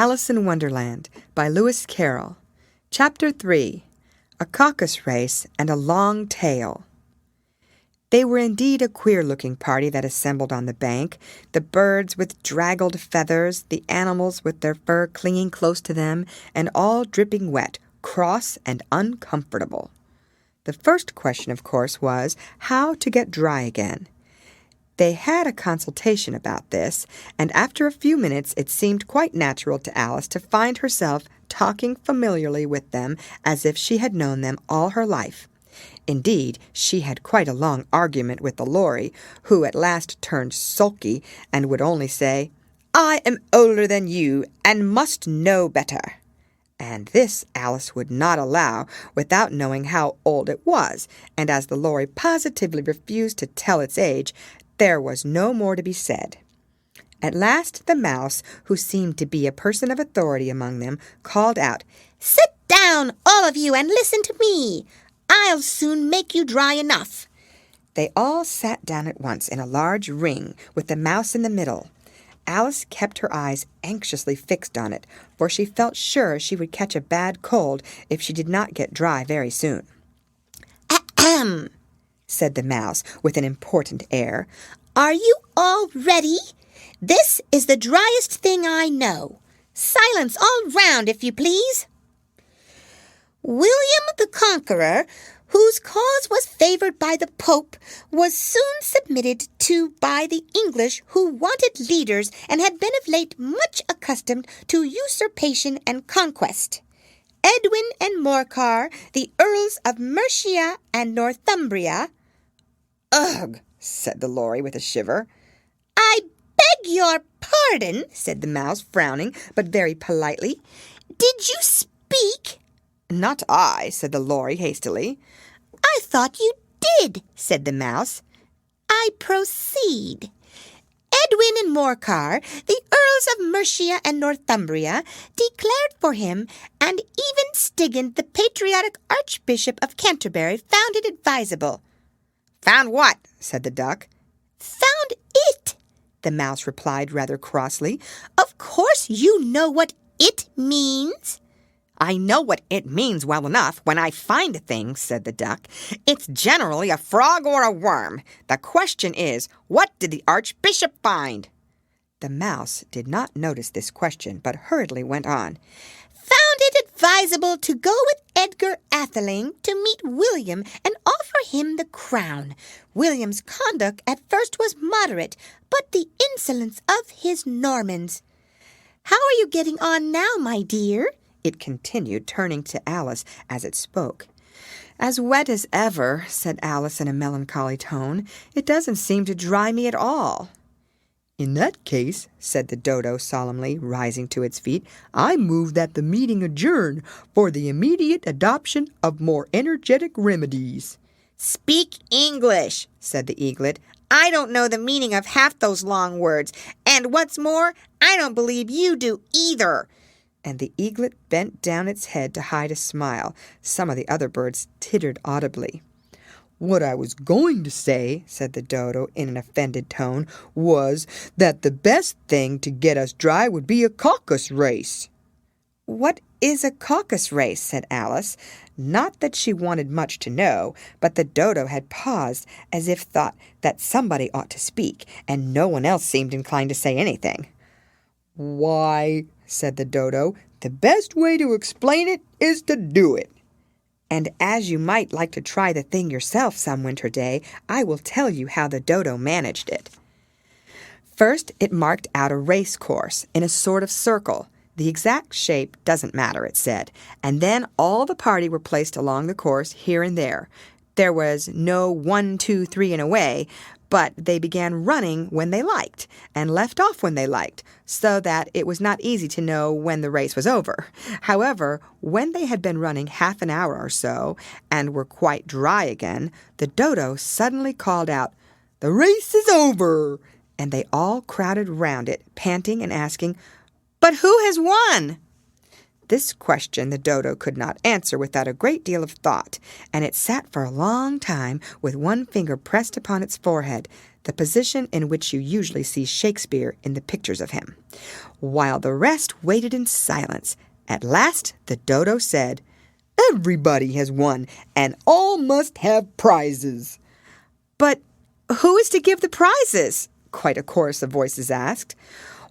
Alice in Wonderland by Lewis Carroll. Chapter 3. A Caucus-Race and a Long Tail. They were indeed a queer-looking party that assembled on the bank, the birds with draggled feathers, the animals with their fur clinging close to them, and all dripping wet, cross and uncomfortable. The first question, of course, was how to get dry again. They had a consultation about this, and after a few minutes it seemed quite natural to Alice to find herself talking familiarly with them as if she had known them all her life. Indeed, she had quite a long argument with the Lory, who at last turned sulky and would only say, "I am older than you and must know better." And this Alice would not allow without knowing how old it was, and as the Lory positively refused to tell its age, there was no more to be said. At last the Mouse, who seemed to be a person of authority among them, called out, "Sit down, all of you, and listen to me. I'll soon make you dry enough." They all sat down at once in a large ring, with the Mouse in the middle. Alice kept her eyes anxiously fixed on it, for she felt sure she would catch a bad cold if she did not get dry very soon. "Ahem," said the Mouse with an important air. "Are you all ready? This is the driest thing I know. Silence all round, if you please. William the Conqueror, whose cause was favored by the Pope, was soon submitted to by the English, who wanted leaders and had been of late much accustomed to usurpation and conquest. Edwin and Morcar, the Earls of Mercia and Northumbria—" "Ugh!" said the Lory with a shiver. "I beg your pardon," said the Mouse, frowning, but very politely. "Did you speak?" "Not I," said the Lory hastily. "I thought you did," said the Mouse. "I proceed. Edwin and Morcar, the Earls of Mercia and Northumbria, declared for him, and even Stigand, the patriotic Archbishop of Canterbury, found it advisable." "Found what?" said the Duck. "Found it," the Mouse replied rather crossly. "Of course you know what it means." "I know what it means well enough when I find a thing," said the Duck. "It's generally a frog or a worm. The question is, what did the Archbishop find?" The Mouse did not notice this question, but hurriedly went on. "Found it advisable to go with Edgar Atheling to meet William and offer him the crown. William's conduct at first was moderate, but the insolence of his Normans. How are you getting on now, my dear?" it continued, turning to Alice as it spoke. "As wet as ever," said Alice in a melancholy tone. "It doesn't seem to dry me at all." "In that case," said the Dodo solemnly, rising to its feet, "I move that the meeting adjourn for the immediate adoption of more energetic remedies." "Speak English," said the Eaglet. "I don't know the meaning of half those long words, and what's more, I don't believe you do either." And the Eaglet bent down its head to hide a smile. Some of the other birds tittered audibly. "What I was going to say," said the Dodo in an offended tone, "was that the best thing to get us dry would be a caucus-race." "What is a caucus-race?" said Alice. Not that she wanted much to know, but the Dodo had paused as if thought that somebody ought to speak, and no one else seemed inclined to say anything. "Why," said the Dodo, "the best way to explain it is to do it. And as you might like to try the thing yourself some winter day, I will tell you how the Dodo managed it. First, it marked out a race course in a sort of circle. The exact shape doesn't matter, it said, and then all the party were placed along the course here and there. There was no 1, 2, 3 and away, but they began running when they liked and left off when they liked, so that it was not easy to know when the race was over. However, when they had been running half an hour or so and were quite dry again, the Dodo suddenly called out, "The race is over!" And they all crowded round it, panting and asking, "But who has won?" This question the dodo could not answer without a great deal of thought, and it sat for a long time with one finger pressed upon its forehead, the position in which you usually see Shakespeare in the pictures of him, while the rest waited in silence. At last the dodo said, "Everybody has won, and all must have prizes." "But who is to give the prizes?" quite a chorus of voices asked.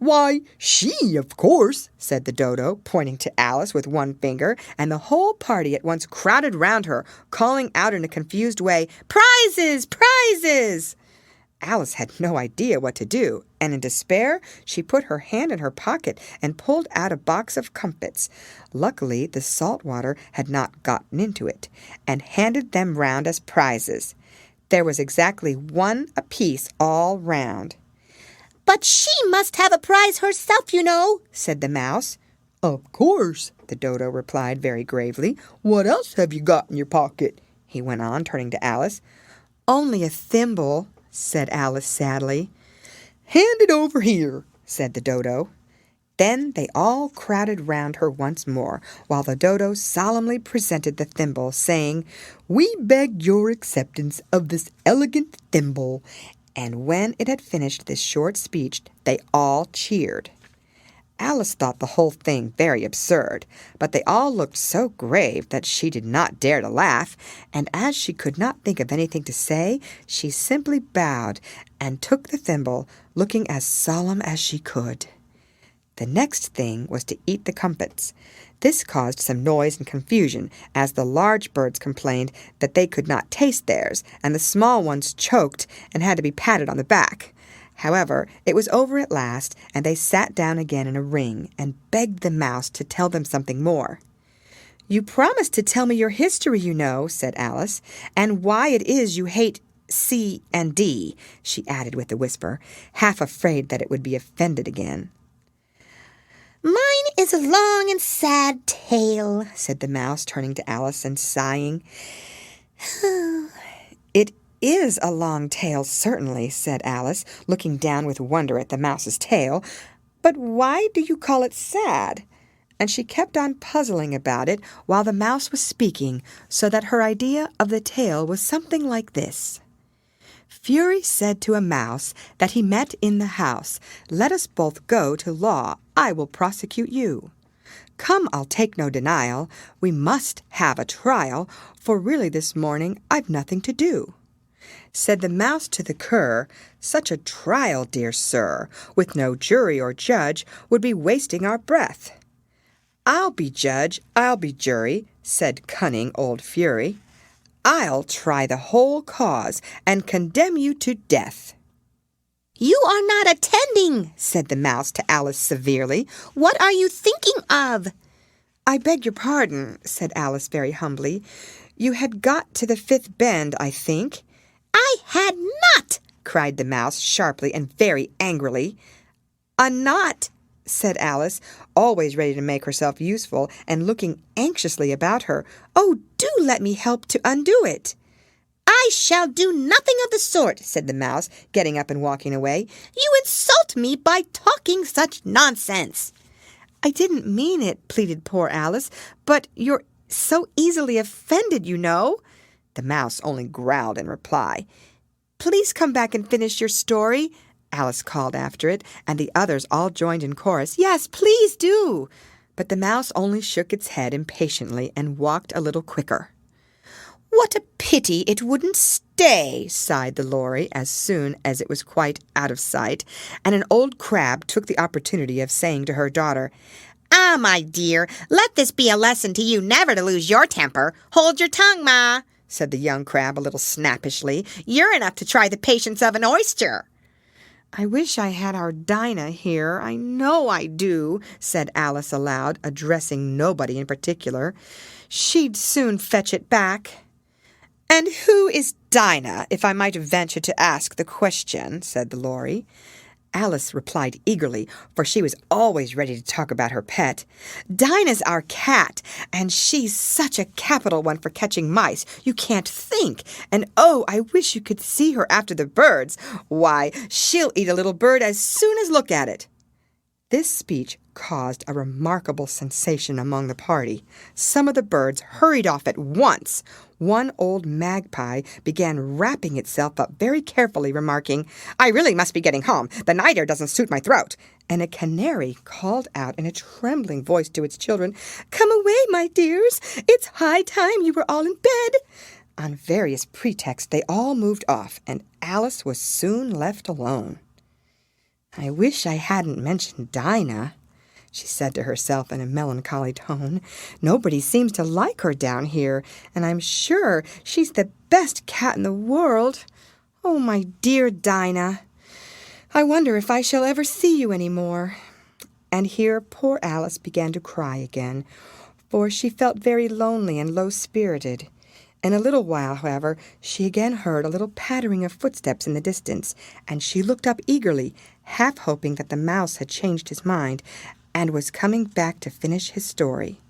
"Why, she, of course," said the dodo, pointing to Alice with one finger, and the whole party at once crowded round her, calling out in a confused way, "Prizes! Prizes!" Alice had no idea what to do, and in despair she put her hand in her pocket and pulled out a box of comfits. Luckily, the salt water had not gotten into it, and handed them round as prizes. There was exactly one apiece all round. "But she must have a prize herself, you know," said the mouse. "Of course," the dodo replied very gravely. "What else have you got in your pocket?" he went on, turning to Alice. "Only a thimble," said Alice sadly. "Hand it over here," said the dodo. Then they all crowded round her once more, while the dodo solemnly presented the thimble, saying, "We beg your acceptance of this elegant thimble." And when it had finished this short speech, they all cheered. Alice thought the whole thing very absurd, but they all looked so grave that she did not dare to laugh, and as she could not think of anything to say, she simply bowed and took the thimble, looking as solemn as she could. The next thing was to eat the comfits. This caused some noise and confusion, as the large birds complained that they could not taste theirs, and the small ones choked and had to be patted on the back. However, it was over at last, and they sat down again in a ring and begged the mouse to tell them something more. "You promised to tell me your history, you know," said Alice, "and why it is you hate C and D," she added with a whisper, half afraid that it would be offended again. "Mine is a long and sad tale," said the mouse, turning to Alice and sighing. "It is a long tale, certainly," said Alice, looking down with wonder at the mouse's tail. "But why do you call it sad?" And she kept on puzzling about it while the mouse was speaking, so that her idea of the tale was something like this. Fury said to a mouse that he met in the house, "Let us both go to law, I will prosecute you." "Come, I'll take no denial, we must have a trial, for really this morning I've nothing to do." Said the mouse to the cur, "Such a trial, dear sir, with no jury or judge, would be wasting our breath." "I'll be judge, I'll be jury," said cunning old Fury. "I'll try the whole cause and condemn you to death." "You are not attending," said the mouse to Alice severely. "What are you thinking of?" "I beg your pardon," said Alice very humbly. "You had got to the fifth bend, I think." "I had not," cried the mouse sharply and very angrily. "A knot," said Alice, always ready to make herself useful and looking anxiously about her. "Oh, do let me help to undo it." "I shall do nothing of the sort," said the mouse, getting up and walking away. "You insult me by talking such nonsense." "I didn't mean it," pleaded poor Alice, "but you're so easily offended, you know." The mouse only growled in reply. "Please come back and finish your story," Alice called after it, and the others all joined in chorus. "Yes, please do." But the mouse only shook its head impatiently and walked a little quicker. "What a pity it wouldn't stay," sighed the lory as soon as it was quite out of sight, and an old crab took the opportunity of saying to her daughter, "Ah, my dear, let this be a lesson to you never to lose your temper. Hold your tongue, Ma," said the young crab a little snappishly. "You're enough to try the patience of an oyster." "I wish I had our Dinah here, I know I do," said Alice aloud, addressing nobody in particular. "She'd soon fetch it back." "And who is Dinah, if I might venture to ask the question?" said the lory. Alice replied eagerly, for she was always ready to talk about her pet. "Dinah's our cat, and she's such a capital one for catching mice, you can't think. And oh, I wish you could see her after the birds. Why, she'll eat a little bird as soon as look at it." This speech caused a remarkable sensation among the party. Some of the birds hurried off at once. One old magpie began wrapping itself up very carefully, remarking, "I really must be getting home. The night air doesn't suit my throat." And a canary called out in a trembling voice to its children, "Come away, my dears. It's high time you were all in bed." On various pretexts, they all moved off, and Alice was soon left alone. "I wish I hadn't mentioned Dinah," she said to herself in a melancholy tone. "Nobody seems to like her down here, and I'm sure she's the best cat in the world. Oh, my dear Dinah, I wonder if I shall ever see you any more." And here poor Alice began to cry again, for she felt very lonely and low-spirited. In a little while, however, she again heard a little pattering of footsteps in the distance, and she looked up eagerly, half hoping that the mouse had changed his mind and was coming back to finish his story.